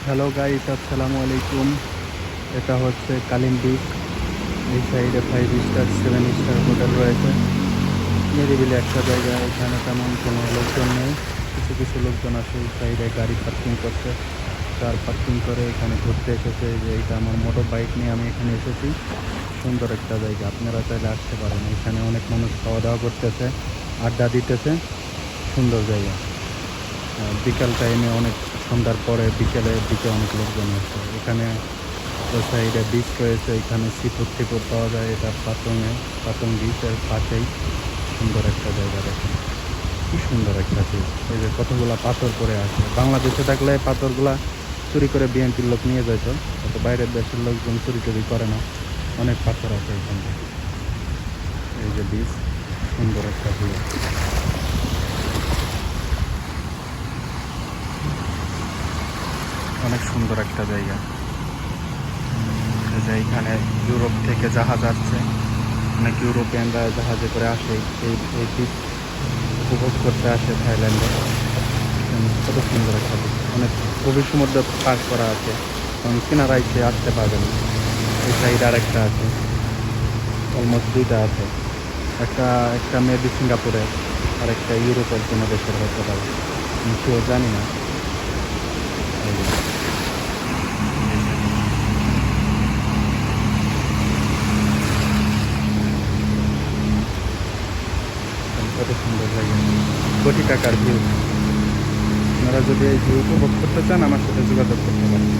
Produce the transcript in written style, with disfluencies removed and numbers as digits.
Hello guys, আসসালামু আলাইকুম। এটা হচ্ছে কালিম বিচ। এই সাইডে 5 স্টার 7 স্টার হোটেল রয়েছে। নিরিবিলি একটা জায়গা, এখানে তেমন কোনো লোকজন নেই। কিছু কিছু লোকজন আসে এই সাইডে গাড়ি পার্কিং করতে, কার পার্কিং করে এখানে ঘুরতে এসেছে। যে এটা আমার মোটর বাইক নিয়ে আমি এখানে এসেছি। সুন্দর একটা জায়গা, আপনারা চাইলে আসতে পারেন। এখানে অনেক মানুষ খাওয়া দাওয়া করতেছে, আড্ডা দিতেছে। সুন্দর জায়গা। বিকাল টাইমে অনেক, সন্ধ্যার পরে বিকেলের দিকে অনেক লোকজন আসে এখানে। ওই সাইডে বিচ রয়েছে, এখানে সিফুড টিফুড পাওয়া যায়। এটা পাতং বিচের পাশেই সুন্দর একটা জায়গা। দেখেন কি সুন্দর একটা বিচ। এই যে কতগুলা পাথর পড়ে আছে, বাংলাদেশে থাকলে পাথরগুলা চুরি করে বিএনপির লোক নিয়ে যেত, অত বাইরের দেশের লোকজন চুরি টুরি করে না। অনেক পাথর আছে এখানে। এই যে বিচ, সুন্দর একটা ভিউ। অনেক সুন্দর একটা জায়গা। যে এখানে ইউরোপ থেকে জাহাজ আসছে, অনেক ইউরোপিয়ানরা জাহাজে করে আসে এই দ্বীপ উপভোগ করতে আসে থাইল্যান্ডে। কত সুন্দর একটা দ্বীপ, অনেক গভীর সমুদ্র পার করা আছে, কারণ কিনারায় সে আসতে পারবে না। এই সাইড আর একটা আছে, অলমোস্ট দুইটা আছে। একটা একটা মেবি সিঙ্গাপুরে, আর একটা ইউরোপের কোনো দেশের হতে পারে, আমি শিওর জানি না। এই যে কত সুন্দর জায়গা, কোটি টাকার ভিউ। আপনারা যদি এই ভিউ উপভোগ করতে চান, আমার সাথে যোগাযোগ করতে পারেন।